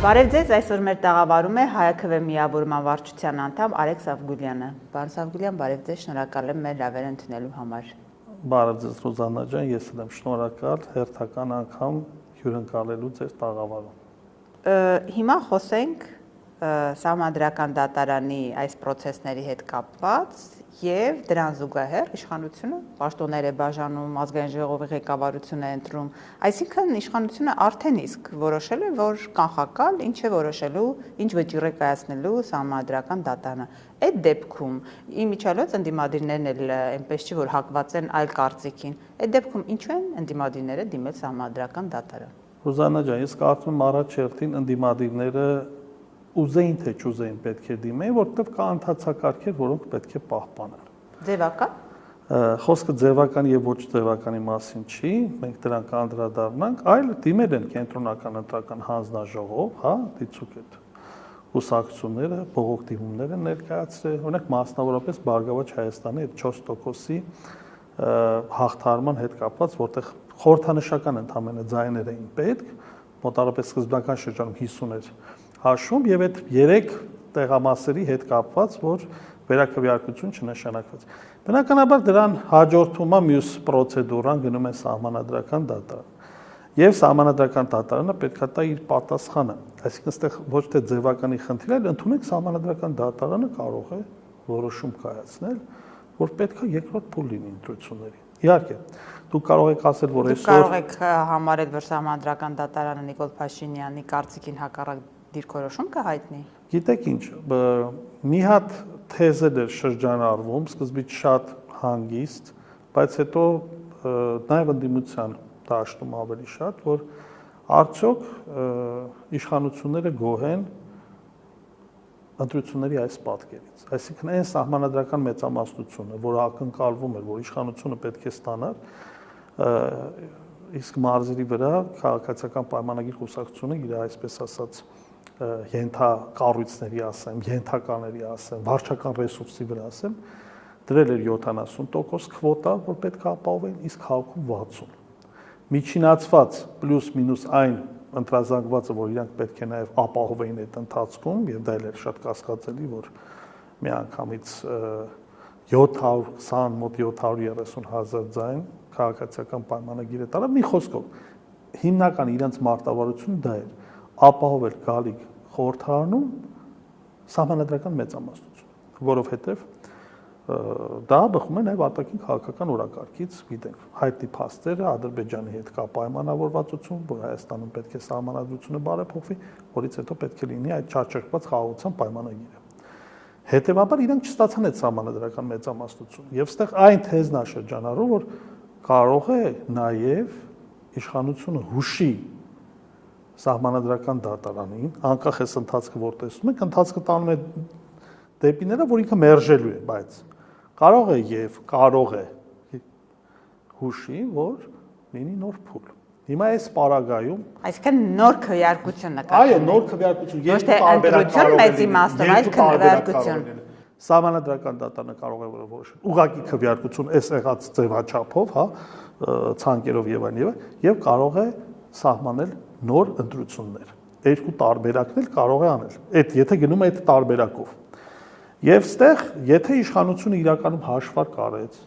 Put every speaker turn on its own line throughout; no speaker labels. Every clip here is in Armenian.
Բարև ձեզ, այսօր մեր տաղավարում է ՀԱԿ միավորման վարչության անդամ Արեգ Սավգուլյանը։ Պարոն Սավգուլյան, բարև ձեզ, շնորհակալ եմ մեր լավերը ընդունելու համար։
Բարև ձեզ Ռուզաննա ջան, ես եմ շնորհակալ հերթական անգամ հյուրընկալելու ձեր տաղավարում։
Հիմա խոսենք Սահմանադրական դատարանի այս process-ների հետ կապված եւ դրան զուգահեռ իշխանությունը պաշտոններ է բաժանում, ազգային ժողովի ղեկավարությունը ընտրում, այսինքն իշխանությունը արդեն իսկ որոշել է, որ կանխակալ ինչ է որոշելու, ինչ վճիռ է կայացնելու Սահմանադրական դատարանը։ Այդ դեպքում իմիջիալոց ընդդիմադիրներն էլ այնպես չի որ հակված են այլ կարծիքին։ Այդ դեպքում ինչու են ընդդիմադիրները դիմել Սահմանադրական դատարան։
Ռուզաննա ջան, ես կարծում եմ առաջերտին ընդդիմադիրները ուզեին թե չուզեին պետք է դիմեին, որովհետև կա ընթացակարգեր, որոնք պետք է պահպանեն։
Ձևական։
Խոսքը ձևական եւ ոչ ձևականի մասին չի, մենք դրան կանդրադառնանք, այլ դիմել են կենտրոնական ընտրական հանձնաժողով, հա, դիցուկ այդ ուսակցությունները, բողոք դիմումներ են ներկայացրել, օրինակ մասնավորապես Բարգավաճ Հայաստանի այդ 4%-ի հաղթարման հետ կապված, որտեղ խորհրդանշական ընդամենը ձայներ էին պետք, մոտավորապես սկզբնական շրջանում 50 էր հաշվում եւ այդ 3 տեղամասերի հետ կապված, որ վերաքվեարկություն չնշանակվեց։ Բնականաբար դրան հաջորդում է մյուս պրոցեդուրան գնում է Սահմանադրական դատարան։ Եվ Սահմանադրական դատարանը պետքա տա իր պատասխանը։ Այսինքն այստեղ ոչ թե ձևականի խնդիր է, այլ ընդունեք Սահմանադրական դատարանը կարող է որոշում կայացնել, որ պետքա երկրորդ փուլ լինի ընտրությունների։ Իհարկե, դուք կարող եք ասել, որ այսօր
կարող եք համարել, որ Սահմանադրական դատարանը Նիկոլ Փաշինյանի կարծիքին հակառակ դիրքորոշում կհայտնի։
Գիտեք ինչ, մի հատ թեզեր էր շրջանառվում, սկզբից շատ հանգիստ, բայց հետո նաև ընդդիմության դաշտում ավելի շատ, որ արդյոք իշխանությունները գոհ են ընտրությունների այս պատկերից։ Այսինքն այն սահմանադրական մեծամասնությունը, որը ակնկալվում էր, որ իշխանությունը պետք է ստանար, իսկ մարզերի վրա քաղաքացիական պայմանագիր կուսակցությունը իր այսպես ասած ենթակառույցների ասեմ, ենթակաների ասեմ, վարչական ռեսուրսի վրա ասեմ, դրել էր 70% քվոտա, որ պետք է ապահովեն, իսկ քաղաքում 60։ Միջինացված պլյուս մինուս այն ընտրազանգվածը, որ իրանք պետք է նաև ապահովեին այդ ընթացքում, եւ դա էլ էր շատ կասկածելի, որ միանգամից 720 մոտ 730 հազար ձայն քաղաքացիական պայմանագիրը տարավ, մի խոսքով հիմնական իրենց մարտավարությունը դա էր ապահովել գալիք խորհրդարանում սահմանադրական մեծամասնություն, որովհետև դա բխում է նաև արտաքին քաղաքական օրակարգից, գիտենք, հայտնի փաստերը, Ադրբեջանի հետ կա պայմանավորվածություն, որ Հայաստանում պետք է սահմանադրությունը բարեփոխվի, որից հետո պետք է լինի այդ չարչարված խաղաղության պայմանագիրը։ Հետևաբար իրանք չստացան այդ սահմանադրական մեծամասնություն, եւ այստեղ այն թեզն է շրջանառում, որ կարող է նաև իշխանությունը հուշի Սահմանադրական դատարանին, անկախ այս ընթացքը որ տեսնում եք, ընթացքը տանում է դեպիները, որ ինքը մերժելու է, բայց կարող է հուշի, որ լինի նոր փուլ։ Հիմա այս պարագայում,
այսինքն նոր քվեարկություն նկատի։
Այո, նոր քվեարկություն,
երկու տարբերական մեծ իմաստով, այլ քվեարկություն։
Սահմանադրական դատարանը կարող է որոշել ուղղակի քվեարկություն այս եղած ձևաչափով, հա, ցանկերով եւ այլն եւ կարող է սահմանել նոր ընտրություններ։ Երկու տարբերակներ կարող է անել։ Այդ եթե գնում է այդ տարբերակով։ Եվ ստեղ, եթե իշխանությունը իրականում հաշվար կարեց,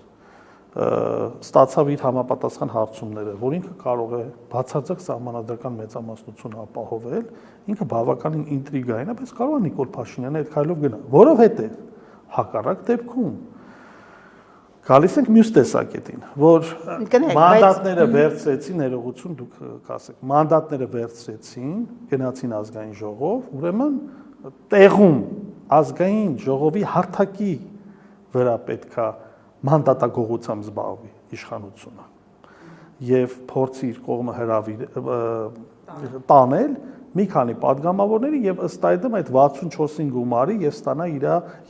ստացավ իր համապատասխան հարցումները, որ ինքը կարող է բացարձակ սահմանադրական մեծամասնություն ապահովել, ինքը բավականին ինտրիգային է, բայց կարող է Նիկոլ Փաշինյանը այդ քայլով գնա, որովհետև հակառակ դեպքում գալիս ենք մյուս տեսակետին, որ մանդատները վերցրեցին, ներողություն դուք կասեք, մանդատները վերցրեցին, գնացին ազգային ժողով, ուրեմն տեղում ազգային ժողովի հարթակի վրա պետքա մանդատագողությամբ զբաղվի իշխանությունը եւ փորձի իր կողմը տանել մի քանի падգամավորների եւ ըստ այդմ այդ 64-ին գումարի եւ ստանա իր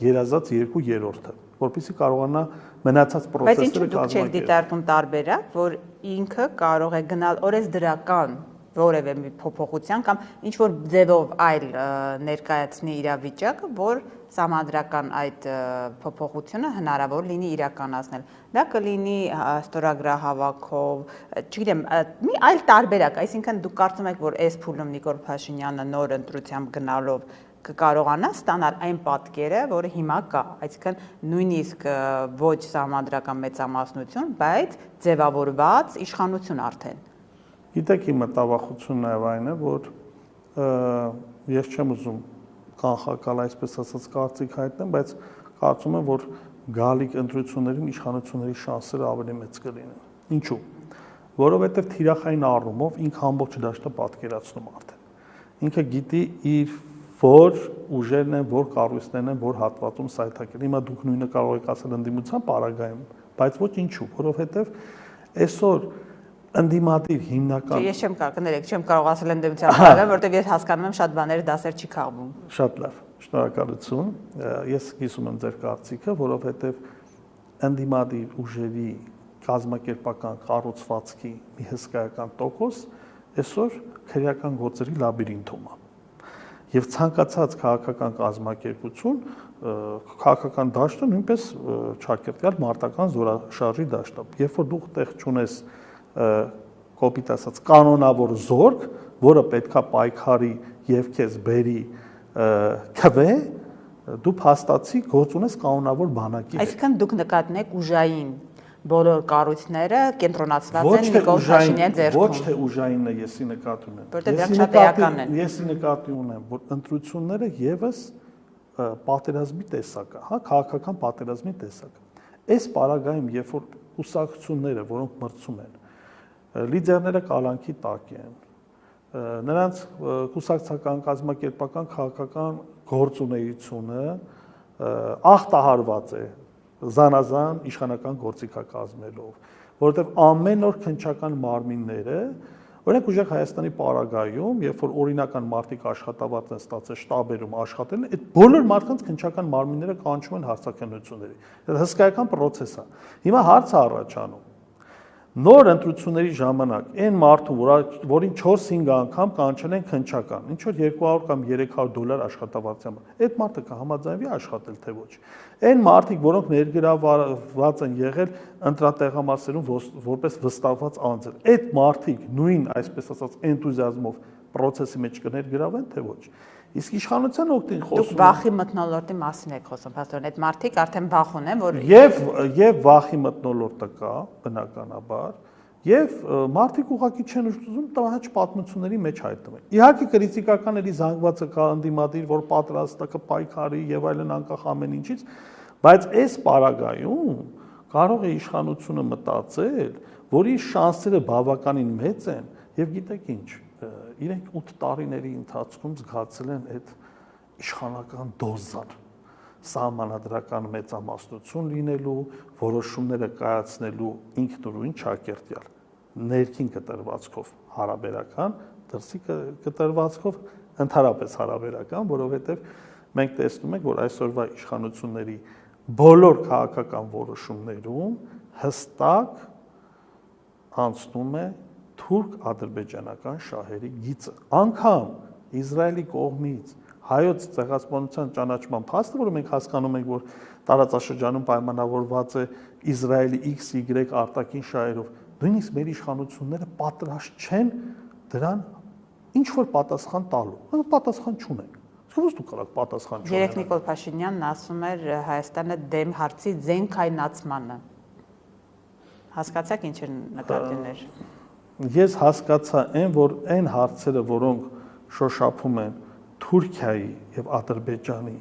երազած 2/3-ը, որպեսզի կարողանա մնացած պրոցեսները
կազմակերպել։ Բայց ինչու՞ դուք չեք դիտարկում տարբերակ, որ ինքը կարող է գնալ օրենսդրական որևէ մի փոփոխության կամ ինչ որ ձևով այլ ներկայացնի իրավիճակը, որ սահմանադրական այդ փոփոխությունը հնարավոր լինի իրականացնել։ Դա կլինի ստորագրահավաքով, չգիտեմ, մի այլ տարբերակ, այսինքն դուք կարծում եք, որ այս փուլում Նիկոլ Փաշինյանը նոր ընտրությամբ գնալով կկարողանա ստանալ այն պատկերը, որը հիմա կա, այսինքն նույնիսկ ոչ սահմանադրական մեծամասնություն, բայց ձևավորված իշխանություն արդեն։
Գիտեք, իմ մտավախությունն նաև այն է, որ ես չեմ ուզում կանխակալ այսպես ասած կարծիք հայտնեմ, բայց կարծում եմ, որ գալիք ընտրություններին իշխանությունների շանսերը ավելի մեծ կլինեն։ Ինչու՞։ Որովհետև թիրախային առումով ինքը ամբողջ դաշտը պատկերացնում արդեն։ Ինքը գիտի իր որ ուժերն են, որ կառույցներն են, որ հատվածում սայթակել։ Հիմա դուք նույնը կարող եք ասել ընդդիմության պարագայում, բայց ոչ ինչու, որովհետև այսօր ընդդիմադիր հիմնական
Ես չեմ կարող, կներեք, չեմ կարող ասել ընդդիմության պարագայում, որովհետև ես հասկանում եմ շատ բաները դասեր չի քաղվում։
Շատ լավ, շնորհակալություն։ Ես կիսում եմ ձեր կարծիքը, որովհետև ընդդիմադիր ուժերի կազմակերպական կառուցվածքի մի հսկայական տոկոս այսօր քրեական գործերի լաբիրինթում է։ Եվ ցանկացած քաղաքական կազմակերպություն, քաղաքական դաշտը նույնպես ճակերտյալ մարտական զորաշարժի դաշտ է։ Երբ որ դու տեղ չունես կոպիտ ասած կանոնավոր զորք, որը պետքա պայքարի եւ քեզ բերի քվե, դու փաստացի գործ ունես կանոնավոր բանակի հետ։
Այսինքն դուք նկատնեք ուժային բոլոր կառույցները կենտրոնացված են Նիկոլ Փաշինյանի ձեռքում։
Ոչ թե ուժայինը եսի նկատի ունեմ։
Որտեղ դրանք շատ էական են։
Եսի նկատի ունեմ, որ ընտրությունները եւս պատերազմի տեսակ է, հա, քաղաքական պատերազմի տեսակ է։ Այս պարագայում, երբ որ կուսակցությունները, որոնք մրցում են, լիդերները կալանքի տակ են, նրանց կուսակցական կազմակերպական քաղաքական գործունեությունը ախտահարված է զանազան իշխանական գործիքակազմելով, որովհետև ամեն օր քննչական մարմինները, օրինակ ուժեղ Հայաստանի պարագայում, երբ որ օրինական մարդիկ աշխատավարձ են ստացել շտաբերում աշխատել, այդ բոլոր մարդկանց քննչական մարմինները կանչում են հարցաքննությունների։ Դա հսկայական process է։ Հիմա հարց է առաջանում։ Նոր ընտրությունների ժամանակ այն մարդու, որին 4-5 անգամ կանչել են քննչական, ինչ որ 200 կամ $300 աշխատավարձյամ, այդ մարդը կհամաձայնվի աշխատել թե ոչ։ Այն մարդիկ, որոնք ներգրավված են եղել ընտրատեղամասերում որպես վստահված անձեր, այդ մարդիկ նույն, այսպես ասած, էնտուզիազմով process-ի մեջ կներգրավեն թե ոչ։ Իսկ իշխանության օգտին խոսում
Դուք վախի մթնոլորտի մասին եք խոսում, փաստորեն, այդ մարդիկ արդեն վախ ունեն, որ
եւ վախի մթնոլորտը կա, բնականաբար, եւ մարդիկ ուղղակի չեն ուզում տհաճ պատմությունների մեջ հայտնվել։ Իհարկե քրիտիկականների զանգվածը կա ընդդիմադիր, որ պատրաստ է կպայքարի եւ այլն անկախ ամեն ինչից, բայց այս պարագայում կարող է իշխանությունը մտածել, որ իր շանսերը բավականին մեծ են եւ գիտեք ինչ, իրենք 8 տարիների ընթացքում զգացել են այդ իշխանական դոզան, սահմանադրական մեծամասնություն լինելու, որոշումները կայացնելու ինքնուրույն ճակերտյալ, ներքին կտրվածքով հարաբերական, դրսի կտրվածքով ընդհանրապես հարաբերական, որովհետև մենք տեսնում ենք, որ այսօրվա իշխանությունների բոլոր քաղաքական որոշումներում հստակ անցնում է թուրք-ադրբեջանական շահերի գիծը։ Անկամ Իսրայելի կողմից հայոց ցեղասպանության ճանաչման փաստը, որը մենք հասկանում ենք, որ տարածաշրջանում պայմանավորված է Իսրայելի XY արտաքին շահերով, նույնիսկ մեր իշխանությունները պատրաստ չեն դրան ինչ որ պատասխան տալու։ Մենք պատասխան չունենք։ Ո՞ւս դու կարող պատասխան չունենալ։
Երեք Նիկոլ Փաշինյանն ասում էր Հայաստանը դեմ հարցի ձենքայնացմանը։ Հասկացաք ինչ է նկատիներ։
Ես հասկացա որ այն հարցերը, որոնք շոշափում են Թուրքիայի եւ Ադրբեջանի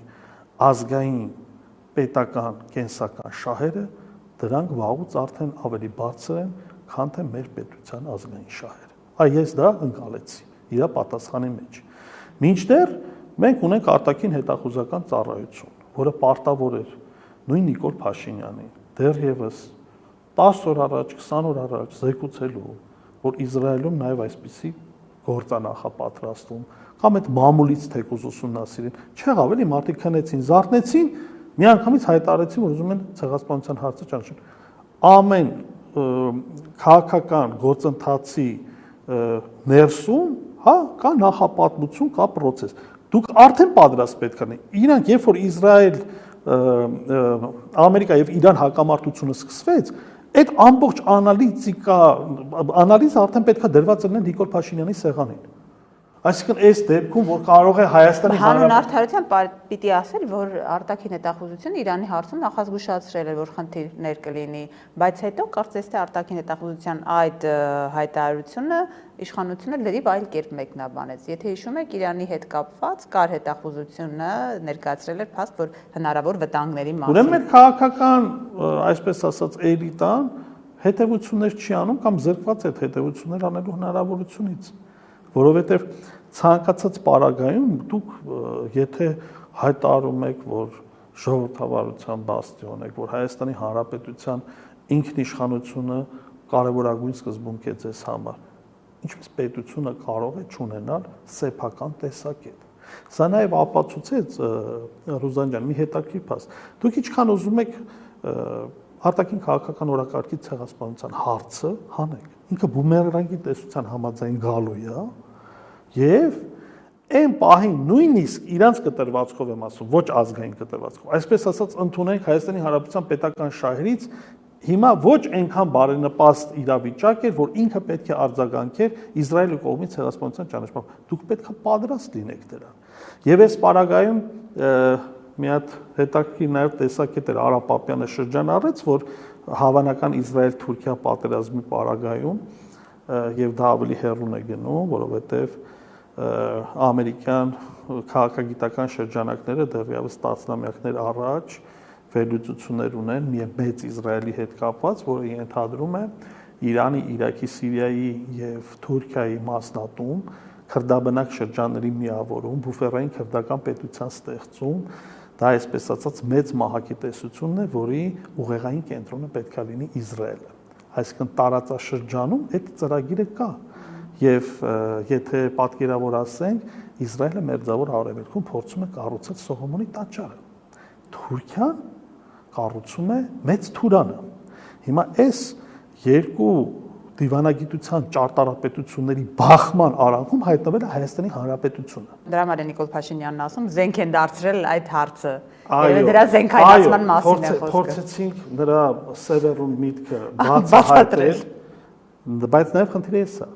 ազգային պետական կենսական շահերը, դրանք վաղուց արդեն ավելի բարձր են, քան թե մեր պետության ազգային շահերը։ Այ ես դա ընկալեցի իր պատասխանի մեջ։ Մինչդեռ մենք ունենք արտաքին հետախուզական ծառայություն, որը պարտավոր էր նույն Նիկոլ Փաշինյանին դեռևս 10 օր առաջ, 20 օր առաջ զեկուցելու, որ Իսրայելում նաև այսպիսի գործ է նախապատրաստվում, կամ այդ մամուլից թեկուզ ուսումնասիրին, չեղավ էլի մարդիկ քնեցին, զարթնեցին, միանգամից հայտարարեցին, որ ուզում են ցեղասպանության հարցը ճանաչեն։ Ամեն քաղաքական գործընթացի ներսում, հա, կա նախապատմություն, կա process։ Դուք արդեն պատրաստ պետք է լինեք։ Իրանք երբ որ Իսրայել, Ամերիկա եւ Իրան հակամարտությունը սկսվեց, այդ ամբողջ անալիզը արդեն պետք է դրված լինի Նիկոլ Փաշինյանի սեղանին։ Այսինքն այս դեպքում որ կարող է Հայաստանի
Հանուն արդարության պիտի ասել, որ արտաքին հետախուզությունը Իրանի հարցում նախազգուշացրել է, որ խնդիրներ կլինի, բայց հետո կարծես թե արտաքին հետախուզության այդ հայտարարությունը իշխանությունը լրիվ այլ կերպ մեկնաբանեց։ Եթե հիշում եք, Իրանի հետ կապված կար հետախուզությունը ներկայացրել էր փաստ, որ հնարավոր վտանգների մասին։
Ուրեմն մեր քաղաքական, այսպես ասած, էլիտան հետևություններ չի անում կամ զրկված է հետևություններ անելու հնարավորությունից։ Որովհետև ցանկացած պարագայում դուք եթե հայտարարում եք, որ ժողովրդավարության բաստիոն եք, որ Հայաստանի Հանրապետության ինքնիշխանությունը կարևորագույն սկզբունք է ձեզ համար, ինչպես պետությունը կարող է չունենալ սեփական տեսակետ։ Սա նաև ապացուցեց Ռուզան ջան, մի հետաքրքիր փաստ։ Դուք ինչքան ուզում եք արտաքին քաղաքական օրակարգի ցեղասպանության հարցը հանեք։ Ինքը բումերանգի տեսության համաձայն գալու է, եւ այն պահին նույնիսկ իրանց կտրվածքով եմ ասում, ոչ ազգային կտրվածքով, այսպես ասած ընդունենք Հայաստանի Հանրապետության պետական շահերից հիմա ոչ այնքան բարենպաստ իրավիճակ էր, որ ինքը պետք է արձագանքեր Իսրայելի կողմից ցեղասպանության ճանաչմամբ։ Դուք պետք է պատրաստ լինեք դրան։ Եվ այս պարագայում մի հատ հետաքրքիր նաև տեսակետ էր Արա Պապյանը շրջան առեց, որ հավանական Իսրայել-Թուրքիա պատերազմի պարագայում եւ դա ավելի հեռուն է գնում, որովհետեւ ամերիկյան քաղաքագիտական շրջանակները դեռևս տասնամյակներ առաջ վերլուծություններ ունեն մի մեծ Իսրայելի հետ կապված, որը ենթադրում է Իրանի, Իրաքի, Սիրիայի եւ Թուրքիայի մասնատում, քրդաբնակ շրջանների միավորում, բուֆերային քրդական պետության ստեղծում, դա այսպես ասած մեծ մահակի տեսությունն է, որի ուղեղային կենտրոնը պետք է լինի Իսրայելը։ Այսինքն տարածաշրջանում այդ ծրագիրը կա։ Եվ եթե պատկերավոր ասենք, Իսրայելը մերձավոր արևելքում փորձում է կառուցել Սողոմոնի տաճարը։ Թուրքիան կառուցում է Մեծ Թուրանը։ Հիմա այս երկու դիվանագիտության ճարտարապետությունների բախման արանքում հայտնվել է Հայաստանի Հանրապետությունը։
Դրա համար է Նիկոլ Փաշինյանն ասում, զենք են դարձրել այդ հարցը։ Եվ դրա զենքայնացման մասին է խոսքը։
Փորձեցինք նրա սևեռուն միտքը բացահայտել, բայց նաև խնդիրը է սա։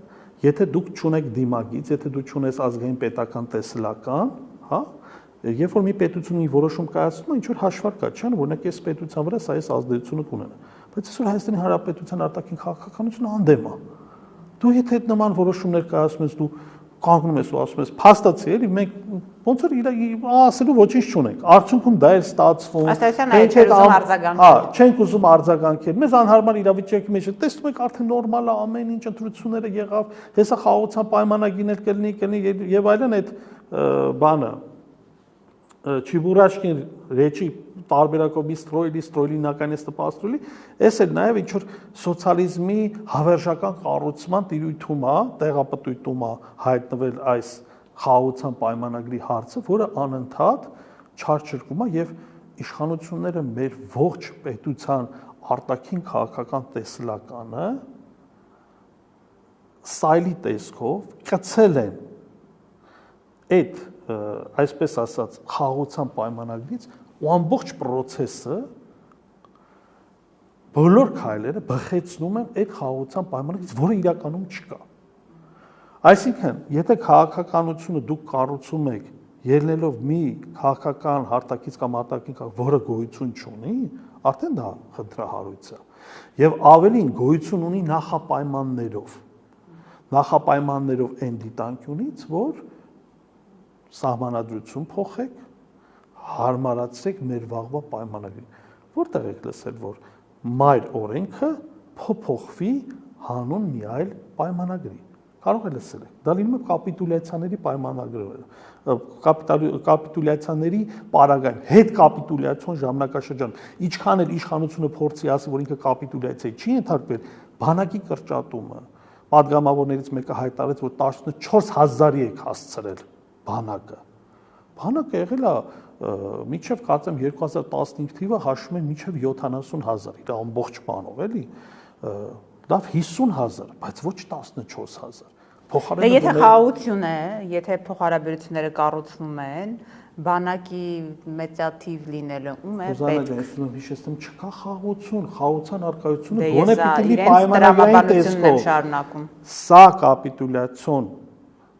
Եթե դուք չունեք դիմագիծ, եթե դու չունես ազգային պետական տեսլական, հա, երբ որ մի պետություն մի որոշում կայացնում է, ինչ որ հաշվարկ կա, չէ՞, օրինակ այս պետության վրա սա այս ազդեցությունը կունենա։ Բայց այսօր Հայաստանի Հանրապետության արտաքին քաղաքականությունը անդեմ է։ Դու եթե այդ նման որոշումներ կայացնում ես, դու կանգնում ես ու ասում ես փաստացի էլի մենք ոնց որ ասելու ոչինչ չունենք։ Արդյունքում դա է ստացվում։ Չենք ուզում արձագանքել։ Մեզ անհարմար իրավիճակի մեջ է, տեսնում եք արդեն նորմալ է, ամեն ինչ ընտրությունները եղավ, հեսա խաղաղության պայմանագիրն էլ կլինի եւ այլն այդ բանը Չիբուրաշկին ռեչի տարբերակով ստրոյլի նականեստ պաստրուլի, այս էլ նաև ինչ որ սոցիալիզմի հավերժական կառուցման տիրույթում է, տեղապտույտում է հայտնվել այս խաղաղության պայմանագրի հարցը, որը անընդհատ չարչրկում է եւ իշխանությունները մեր ողջ պետության արտաքին քաղաքական տեսլականը սայլի տեսքով կցել են այդ այսպես ասած խաղաղության պայմանագրից ու ամբողջ process-ը բոլոր քայլերը բխեցնում են այդ խաղաղության պայմանագրից, որը իրականում չկա։ Այսինքն, եթե քաղաքականությունը դուք կառուցում եք ելնելով մի քաղաքական հարտակից կամ արտաքին քաղաք, որը գոյություն չունի, արդեն դա խնդրահարույց է։ Եվ ավելին գոյություն ունի նախապայմաններով այն դիտանկյունից, որ սահմանադրություն փոխեք, հարմարացրեք մեր վաղվա պայմանագրին։ Որտեղ եք լսել, որ մայր օրենքը փոփոխվի հանուն մի այլ պայմանագրի։ Կարող է լսել եք։ Դա լինում է կապիտուլյացիաների պայմանագրերը, կապիտուլյացիաների պարագային, հետ կապիտուլյացիոն ժամանակաշրջան։ Ինչքան էլ իշխանությունը փորձի ասի, որ ինքը կապիտուլյացիայի չի ենթարկվել, բանակի կրճատումը, падգամավորներից մեկը հայտարարեց, որ 14000-ի եք հասցրել բանակը։ Բանակը եղել է մինչև կարծեմ 2015 թիվը հաշվում են մինչև 70000, իր ամբողջ բանով էլի, լավ 50000, բայց ոչ 14000։
Դե եթե խաղաղություն է, եթե փոխհարաբերությունները կառուցվում են, բանակի մեծաթիվ լինելը ում է պետք։
Ուզանա հիշեցնեմ, չկա խաղաղություն, խաղաղության արկայությունը
Դե
գոնե
ես
պիտի լինի
իրենց
պայմանագրային
տրամաբանությունն եմ
տեսքով։
շարունակում։
Սա կապիտուլյացիոն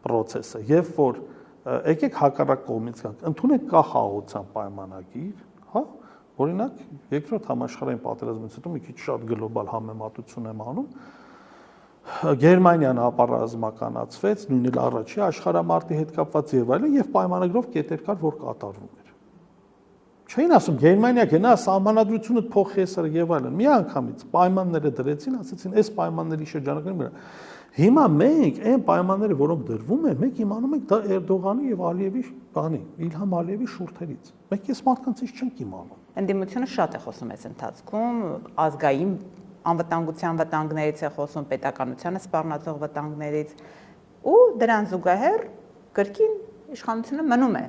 process-ը, երբ որ եկեք հակառակ կողմից գանք, ընդունեք կա խաղաղության պայմանագիր, հա, օրինակ երկրորդ համաշխարհային պատերազմից հետո մի քիչ շատ գլոբալ համեմատություն եմ անում, Գերմանիան ապառազմականացվեց, նույն էլ առաջի աշխարհամարտի հետ կապված եւ այլն, եւ պայմանագրով կետեր կար, որ կատարվում էր։ Չէին ասում Գերմանիա գնա սահմանադրությունը փոխի հեսարը եւ այլն։ Մի անգամից պայմանները դրեցին, ասացին, այս պայմանների շրջանակներում վրա։ Հիմա մենք այն պայմանները, որոնք դրվում են, մենք իմանում ենք դա Էրդողանի եւ Ալիևի բանի, Իլհամ Ալիևի շուրթերից։ Մենք այս մարդկանցից չենք իմանում։
Ընդդիմությունը շատ է խոսում այս ընթացքում, ազգային անվտանգության վտանգներից է խոսում, պետականությանը սպառնացող վտանգներից, ու դրան զուգահեռ կրկին իշխանությունը մնում է,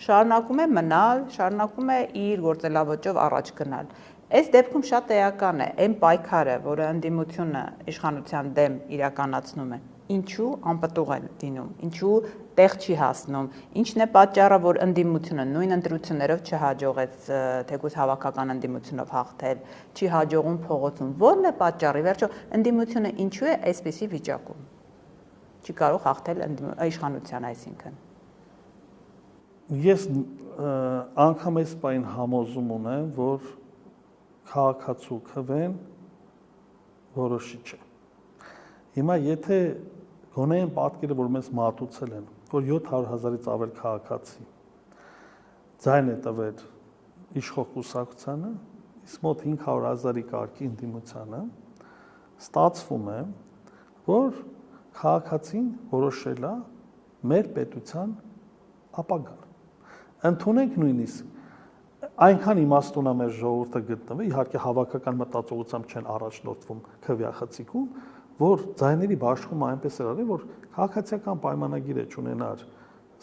շարունակում է մնալ, շարունակում է իր գործելավոճով առաջ գնալ։ Այս դեպքում շատ էական է այն պայքարը, որը ընդդիմությունը իշխանության դեմ իրականացնում է, ինչու անպտուղ է դինում, ինչու տեղ չի հասնում, ինչն է պատճառը, որ ընդդիմությունը նույն ընտրություններով չհաջողեց թեկուզ հավաքական ընդդիմությունով հաղթել, չի հաջողում փողոցում, ո՞րն է պատճառը, վերջո ընդդիմությունը ինչու է այսպիսի վիճակում, չի կարող հաղթել իշխանության այսինքն։
Ես անգամ այս բան համոզում ունեմ, որ քաղաքացու քվեն որոշիչ է։ Հիմա եթե գոնե այն պատկերը, որ մեզ մատուցել են, որ 700,000-ից ավել քաղաքացի ձայն է տվել իշխող կուսակցությանը, իսկ մոտ 500,000-ի կարգի ընդդիմությանը, ստացվում է, որ քաղաքացին որոշել է մեր պետության ապագան։ Ընդունենք նույնիսկ այնքան իմաստուն է մեր ժողովուրդը գտնվում, իհարկե հավաքական մտածողությամբ չեն առաջնորդվում քվյախցիկում, որ ձայների բաշխումը այնպես էր արել, որ քաղաքացիական պայմանագիր է ունենար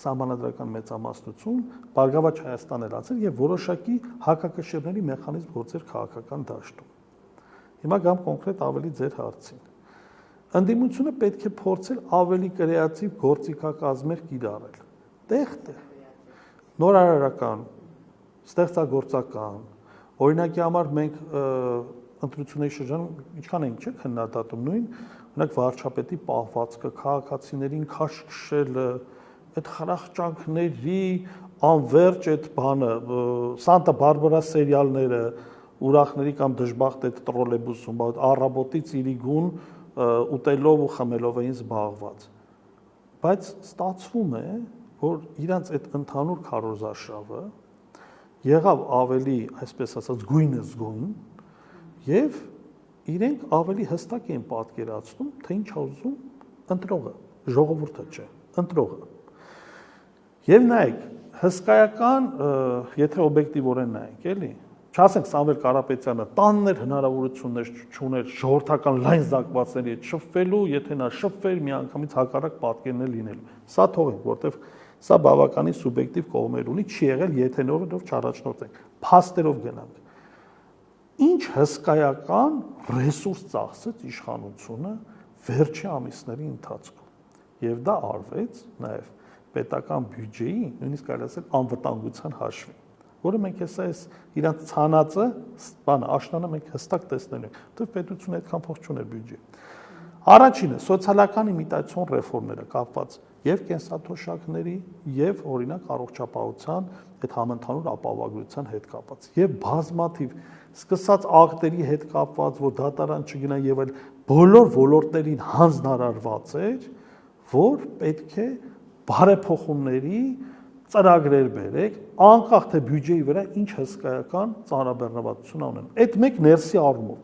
սահմանադրական մեծամասնություն, Բարգավաճ Հայաստան էր ացել եւ որոշակի հակակշիռների մեխանիզմ գործեր քաղաքական դաշտում։ Հիմա գամ կոնկրետ ավելի ձեր հարցին։ Ընդդիմությունը պետք է փորձել ավելի կրեատիվ գործիքակազմեր կիրառել։ Տեղ-տեղ նորարարական, ստեղծագործական, օրինակի համար մենք ընտրությունների շրջանում ինչքան ենք չէ քննադատում նույն, օրինակ վարչապետի պահվածքը, քաղաքացիներին քաշքշելը, այդ խրախճանքների անverջ այդ բանը, Սանտա Բարբարա սերիալները, ուրախների կամ դժբախտ այդ տրոլեյբուսում, առավոտից իրիգուն ուտելով ու խմելով էին զբաղված։ Բայց ստացվում է, որ իրանց այդ ընդհանուր քարոզարշավը եղավ ավելի, այսպես ասած, գույնզգույն եւ իրենք ավելի հստակ են պատկերացնում, թե ինչ է ուզում ընտրողը, ժողովուրդը չէ, ընտրողը։ Եվ նայեք, հսկայական, եթե օբյեկտիվորեն նայենք, էլի, չասենք Սամվել Կարապետյանը տաններ հնարավորություններ չուներ ժողովրդական լայն զանգվածների հետ շփվելու, եթե նա շփվեր միանգամից հակառակ պատկերներ լինելու։ Սա թողենք, որտեվ սա բավականին սուբյեկտիվ կողմեր ունի, չի եղել, եթե նորով չառաջնորդենք, փաստերով գնանք։ Ինչ հսկայական ռեսուրս ծախսեց իշխանությունը վերջի ամիսների ընթացքում։ Եվ դա արվեց նաև պետական բյուջեի, նույնիսկ կարելի ասել անվտանգության հաշվին, որը մենք հեսա այս իրանց ցանածը, բանը, աշնանը մենք հստակ տեսնելու ենք, որտեղ պետությունը այդքան փող չուներ բյուջե։ Առաջինը սոցիալական իմիտացիոն ռեֆորմները կապված եւ կենսաթոշակների եւ օրինակ առողջապահության այդ համընդհանուր ապահովագրության հետ կապված եւ բազմաթիվ սկսած ակտերի հետ կապված, որ դատարան չգնա եւ այլ բոլոր ոլորտներին հանձնարարված էր, որ պետք է բարեփոխումների ծրագրեր բերեք, անկախ թե բյուջեի վրա ինչ հսկայական ծանրաբեռնվածություն ունեն։ Այդ մեկ ներսի առումով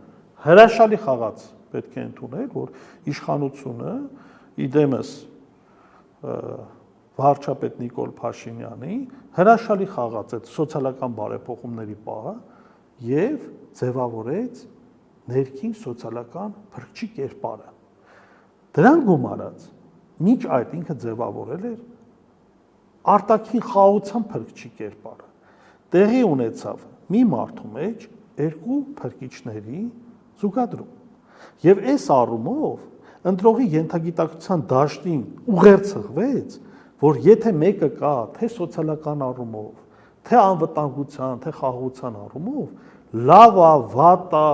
հրաշալի խաղաց պետք է ընդունել, որ իշխանությունը իդեմս վարչապետ Նիկոլ Փաշինյանի հրաշալի խաղաց այդ սոցիալական բարեփոխումների պահը եւ ձևավորեց ներքին սոցիալական փրկչի կերպարը։ Դրան գումարած միջ այդ ինքը ձևավորել էր արտաքին խաղաղության փրկչի կերպարը։ Տեղի ունեցավ մի մարդու մեջ երկու փրկիչների զուգադրում։ Եվ այս առումով ընտրողի ենթագիտակցության դաշտին ուղերձվեց, որ եթե մեկը կա, թե սոցիալական առումով, թե անվտանգության, թե խաղաղության առումով, լավ է, վատ է,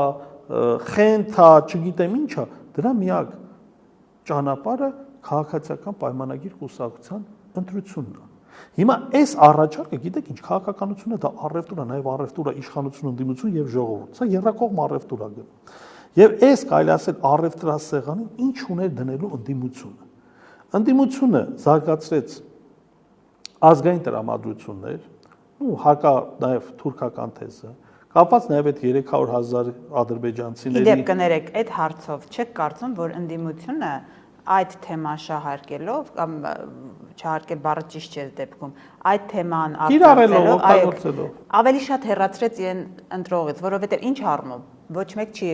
խենթ է, չգիտեմ ինչ է, դրա միակ ճանապարհը քաղաքացիական պայմանագիր կուսակցության ընտրությունն է։ Հիմա այս առաջարկը, գիտեք ինչ, քաղաքականությունը դա առևտուր է, նաև առևտուր է իշխանություն, ընդդիմություն եւ ժողովուրդ։ Սա երրակողմ առևտուր է գնում։ Եվ այս կարելի ասել առևտրասեղանին ինչ ուներ դնելու ընդդիմությունը։ Ընդդիմությունը զարգացրեց ազգային տրամադրություններ, ու հարկա նաև թուրքական թեզը, կապված նաև այդ 300,000 ադրբեջանցիների։
Իդեպ կներեք, այդ հարցով չեք կարծում, որ ընդդիմությունը այդ թեման շահարկելով կամ չհարկել բառը ճիշտ չէ դեպքում, այդ թեման
օգտագործելով
ավելի շատ հեռացրեց իրեն ընտրողից, որովհետև ինչ առումով ոչ մեկ չի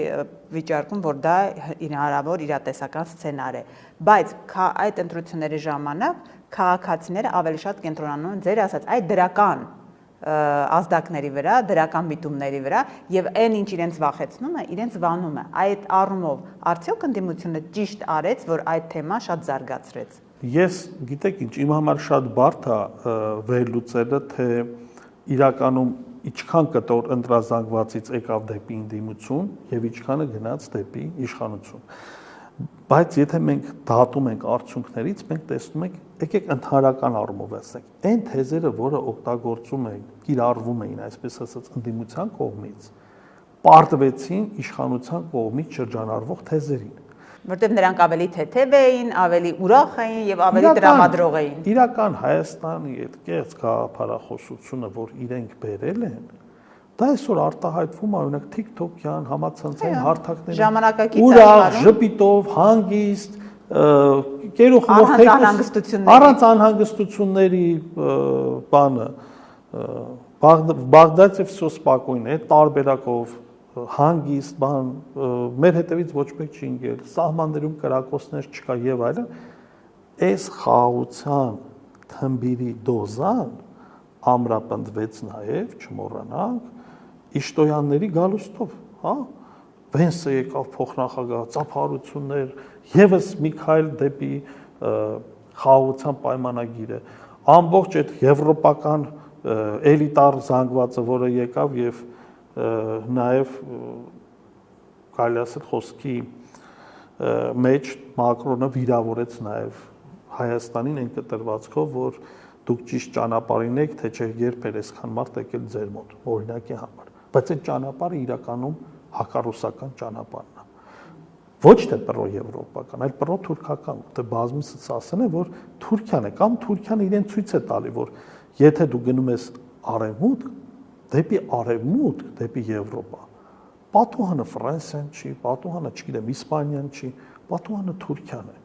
վիճարկում, որ դա հնարավոր իրատեսական սցենար է, բայց այդ ընտրությունների ժամանակ քաղաքացիները ավելի շատ կենտրոնանում են ձեր ասած այդ դրական ազդակների վրա, դրական միտումների վրա եւ այն ինչ իրենց վախեցնում է, իրենց վանում է։ Այդ առումով արդյոք ընդդիմությունը ճիշտ արեց, որ այդ թեման շատ զարգացրեց։
Ես գիտեք ինչ, իմ համար շատ բարդ է վերլուծելը, թե իրականում ինչքան կտոր ընտրազանգվածից եկավ դեպի ընդդիմություն եւ ինչքանը գնաց դեպի իշխանություն։ Բայց եթե մենք դատում ենք արդյունքներից, մենք տեսնում ենք, եկեք ընդհանրական առումով ասենք, այն թեզերը, որը օգտագործում էին, կիրառվում էին, այսպես ասած, ընդդիմության կողմից, պարտվեցին իշխանության կողմից շրջանառվող թեզերին։
Որտեւ նրանք ավելի թեթև էին, ավելի ուրախ էին եւ ավելի տրամադրող էին։
Իրական Հայաստանի այդ կեղծ գաղափարախոսությունը, որ իրենք բերել են, դա այսօր արտահայտվում է օրինակ TikTok-յան համացանցային հարթակներում, ուրախ, ժպիտով, հանգիստ, առանց անհանգստությունների բանը, Բաղդադը все спокойно, այդ տարբերակով հանգիստ բան, մեր հետևից ոչ մեկ չի ընկել, սահմաններում կրակոցներ չկա եւ այլն, այս խաղաղության թմբիրի դոզան ամրապնդվեց նաեւ, չմոռանանք, Իշտոյանների գալուստով, հա, Վենսը եկավ փոխնախագահ, ծափարություններ, եւս Միքայել դեպի խաղաղության պայմանագիրը, ամբողջ այդ եվրոպական էլիտար զանգվածը, որը եկավ եւ նաև կարելի ասել խոսքի մեջ Մակրոնը վիրավորեց նաև Հայաստանին այն կտրվածքով, որ դուք ճիշտ ճանապարհին եք, թե չէ երբ էր այսքան մարդ եկել ձեր մոտ, օրինակի համար, բայց այդ ճանապարհը իրականում հակառուսական ճանապարհն է, ոչ թե պրոեվրոպական, այլ պրոթուրքական, որտեղ բազմիցս ասել են, որ Թուրքիան է կամ Թուրքիան իրեն ցույց է տալի, որ եթե դու գնում ես արևմուտք, դեպի արևմուտք, դեպի Եվրոպա, պատուհանը Ֆրանսիան չի, պատուհանը, չգիտեմ, Իսպանիան չի, պատուհանը Թուրքիան է։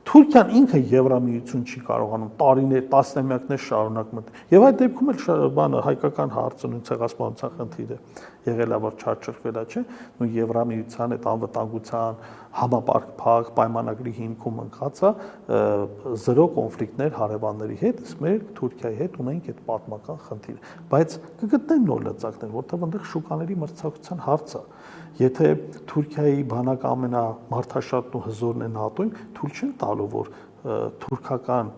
Թուրքիան ինքը Եվրամիություն չի կարողանում տարիներ, տասնամյակներ շարունակ մտնել։ Եվ այդ դեպքում էլ բանը հայկական հարցը նույն ցեղասպանության խնդիրը եղել է, որ չարչրվել է, չէ՞, նույն Եվրամիության այդ անվտանգության համապարփակ պայմանագրի հիմքում ընկած է զրո կոնֆլիկտներ հարևանների հետ, իսկ մեր Թուրքիայի հետ ունենք այդ պատմական խնդիրը։ Բայց կգտնեն նոր լծակներ, որտեղ այնտեղ շուկաների մրցակցության հարց է։ Եթե Թուրքիայի բանակը ամենամարդաշատն ու հզորն է ՆԱՏՕ-ին, թույլ չեն տալու, որ թուրքական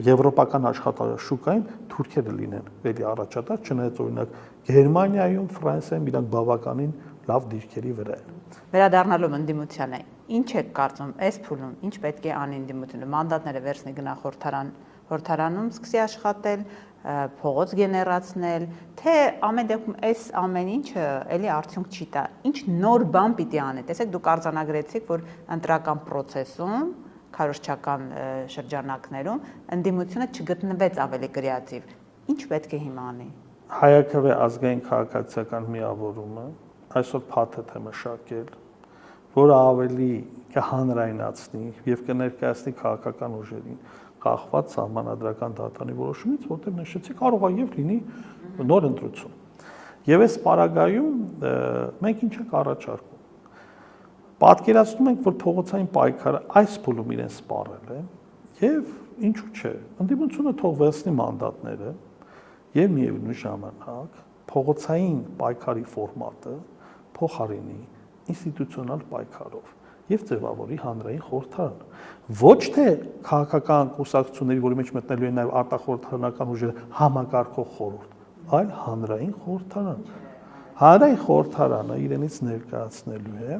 եվրոպական աշխատաշուկային թուրքերը լինեն էլի առաջատար, չնայած օրինակ Գերմանիայում, Ֆրանսիայում իրանք բավականին լավ դիրքերի վրա են։
Վերադառնալով ընդդիմությանը, ինչ եք կարծում այս փուլում, ինչ պետք է անի ընդդիմությունը, մանդատները վերցնի գնա խորհրդարանում սկսի աշխատել, փողոց գեներացնել, թե ամեն դեպքում այս ամեն ինչը էլի արդյունք չի տա։ Ինչ նոր բան պիտի անի։ Տեսեք, դուք արձանագրեցիք, որ ընտրական process-ում, քարոզչական շրջանակներում ընդդիմությունը չգտնվեց ավելի կրեատիվ։ Ինչ պետք է հիմա անի։
Հայաքվե ազգային քաղաքացիական միավորումը այսօր փաթեթ է մշակել, որը ավելի կհանրայնացնի եւ կներկայացնի քաղաքական ուժերին կախված սահմանադրական դատանի որոշումից, որտեղ նշեցի կարող է եւ լինի նոր ընտրություն։ Եվ այս պարագայում մենք ինչ ենք առաջարկում։ Պատկերացնում ենք, որ փողոցային պայքարը այս փուլում իրեն սպառել է եւ ինչու՞ չէ, ընդդիմությունը թող վերցնի մանդատները եւ միևնույն ժամանակ փողոցային պայքարի ֆորմատը փոխարինի ինստիտուցիոնալ պայքարով։ եւ ձևավորի հանրային խորհրդարան։ Ոչ թե քաղաքական կուսակցությունների, որի մեջ մտնելու են նաեւ արտախորհրդարանական ուժերը, համակարգող խորհուրդ, այլ հանրային խորհրդարան։ Հանրային խորհրդարանը իրենից ներկայացնելու է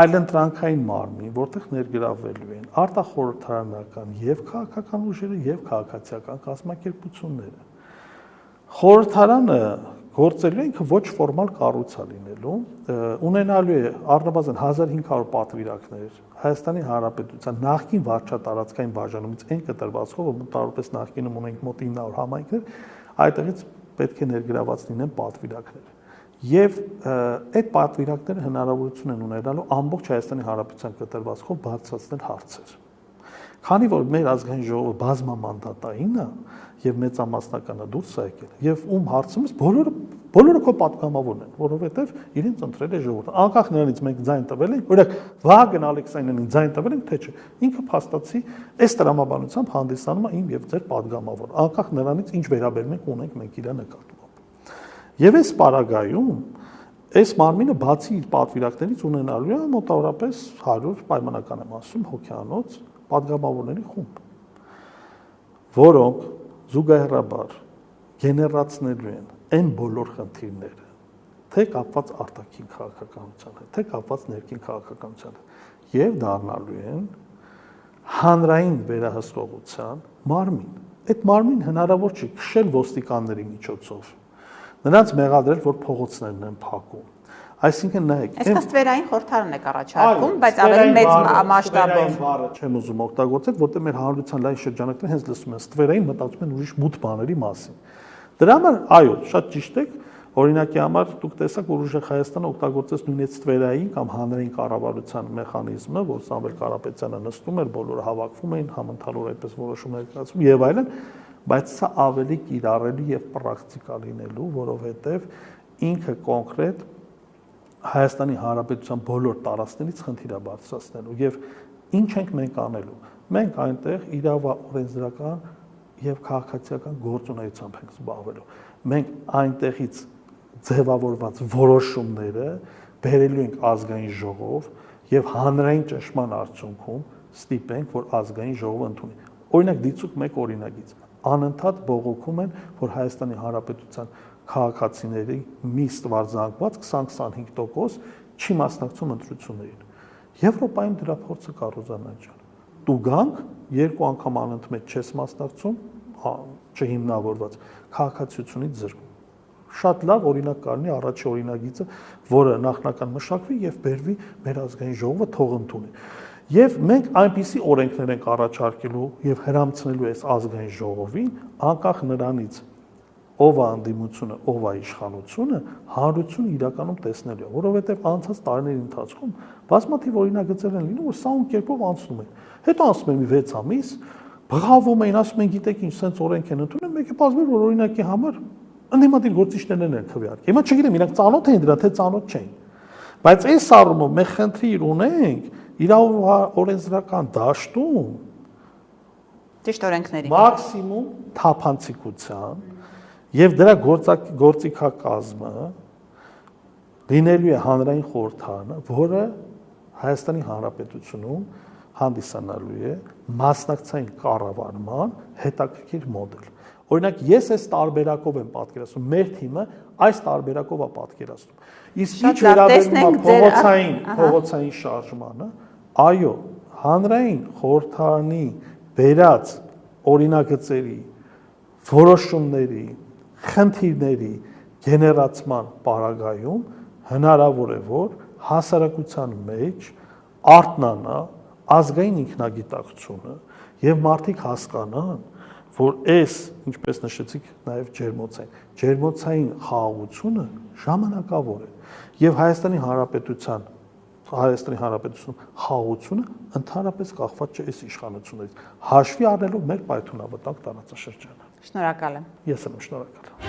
այլընտրանքային մարմին, որտեղ ներգրավվելու են արտախորհրդարանական եւ քաղաքական ուժերը եւ քաղաքացիական կազմակերպությունները։ Խորհրդարանը գործելու ինքը ոչ ֆորմալ կառույց է լինելու, ունենալու է առնվազն 1500 պատվիրակներ Հայաստանի Հանրապետության նախկին վարչատարածքային բաժանումից այն կտրվածքով, որ տարօրպես նախկինում ունենք մոտ 900 համայնքներ, այդտեղից պետք է ներգրաված լինեն պատվիրակներ։ Եվ այդ պատվիրակները հնարավորություն են ունենալու ամբողջ Հայաստանի Հանրապետության կտրվածքով բարձրացնել հարցեր։ Քանի որ մեր ազգային ժողովը բազմամանդատային է եւ մեծամասնականը դուրս է եկել եւ ում հարցում է բոլորը քո պատգամավորն են, որովհետեւ իրենց ընտրել է ժողովուրդը։ Անկախ նրանից մենք ձայն տվել ենք, օրինակ Վահագն Ալեքսանյանին ձայն տվել ենք, թե չէ։ Ինքը փաստացի այս տրամաբանությամբ հանդիսանում է իմ եւ ձեր պատգամավոր։ Անկախ նրանից ինչ վերաբերմունք ունենք մենք իր նկատմամբ։ Եվ այս պարագայում այս մարմինը բացի իր պատվիրակներից ունենալու է մոտավորապես 100 պայմանական եմ ասում հոգեանոց պատգամավորների խումբ, որոնք զուգահեռաբար գեներացնելու են այն բոլոր խնդիրները, թե կապված արտաքին քաղաքականության հետ, թե կապված ներքին քաղաքականության հետ, եւ դառնալու են հանրային վերահսկողության մարմին։ Այդ մարմին հնարավոր չի քշել ոստիկանների միջոցով, նրանց մեղադրել, որ փողոցներն են փակում։ Այսինքն նայեք,
այսպես ստվերային խորհրդարան եք առաջարկում, բայց ավելի մեծ մասշտաբով։
Բառը չեմ ուզում օգտագործել, որտեղ մեր հանրության լայն շրջանակները հենց լսում են ստվերային, մտածում են ուրիշ մութ բաների մասին։ Դրա համար, այո, շատ ճիշտ եք, օրինակի համար դուք տեսաք, որ ուժեղ Հայաստանը օգտագործեց նույնիսկ ստվերային կամ հանրային կառավարության մեխանիզմը, որ Սամվել Կարապետյանը նստում էր, բոլորը հավաքվում էին, համընդհանուր այդպես որոշումներ կայացվում եւ այլն, բայց սա ավելի կիրառելի եւ պրակտիկա լինելու, որովհետեւ ինքը կոնկրետ Հայաստանի Հանրապետության բոլոր տարածքներից խնդիր է բարձրացնելու եւ ինչ ենք մենք անելու։ Մենք այնտեղ իրավաօրենսդրական եւ քաղաքացիական գործունեությամբ ենք զբաղվելու։ Մենք այնտեղից ձևավորված որոշումները բերելու ենք ազգային ժողով եւ հանրային ճնշման արդյունքում ստիպենք, որ ազգային ժողովը ընդունի։ Օրինակ դիցուք մեկ օրինագիծ անընդհատ բողոքում են, որ Հայաստանի Հանրապետության քաղաքացիների մի ստվարձանգված 20-25% չի մասնակցում ընտրություններին։ Եվրոպայում դրա փորձը կա Ռոզաննա ջան։ Դու գանք երկու անգամ անընդմեջ չես մասնակցում, չհիմնավորված քաղաքացիությունից զրկում։ Շատ լավ օրինակ կարնի առաջի օրինագիծը, որը նախնական մշակվի եւ բերվի մեր ազգային ժողովը թող ընդունի։ Եվ մենք այնպիսի օրենքներ ենք առաջարկելու եւ հրամցնելու այս ազգային ժողովին, անկախ նրանից ով է անդիմությունը, ով է իշխանությունը, հանրությունը իրականում տեսնելու է, որովհետև անցած տարիների ընթացքում բազմաթիվ օրինագծեր են լինում, որ սա ում կերպով անցնում են։ Հետո անցնում են մի 6 ամիս, բղավում էին, ասում են, գիտեք ինչ, սենց օրենք են ընդունում, մեկ է բազմեր, որ օրինակի համար ընդդիմադիր գործիչներն են քվեարկել։ Հիմա չգիտեմ, իրանք ծանոթ էին դրա, թե ծանոթ չէին։ Բայց այս առումով մենք խնդիր ունենք իրավաօրենսդրական դաշտում
ճիշտ օրենքների
մաքսիմում թափանցիկության եւ դրա գործիքակազմը լինելու է հանրային խորհրդարանը, որը Հայաստանի Հանրապետությունում հանդիսանալու է մասնակցային կառավարման հետաքրքիր մոդել։ Օրինակ ես այս տարբերակով եմ պատկերացնում, մեր թիմը այս տարբերակով է պատկերացնում։ Իսկ ինչ վերաբերում է փողոցային շարժմանը, այո, հանրային խորհրդարանի վերած օրինագծերի, որոշումների, խնդիրների գեներացման պարագայում հնարավոր է, որ հասարակության մեջ արթնանա ազգային ինքնագիտակցությունը եւ մարդիկ հասկանան, որ այս, ինչպես նշեցիք, նաև ջերմոցային խաղաղությունը ժամանակավոր է եւ Հայաստանի Հանրապետությունում խաղաղությունը ընդհանրապես կախված չէ այս իշխանություններից, հաշվի առնելով մեր պայթունավտանգ տարածաշրջանը։
Շնորհակալ եմ։
Ես եմ շնորհակալ։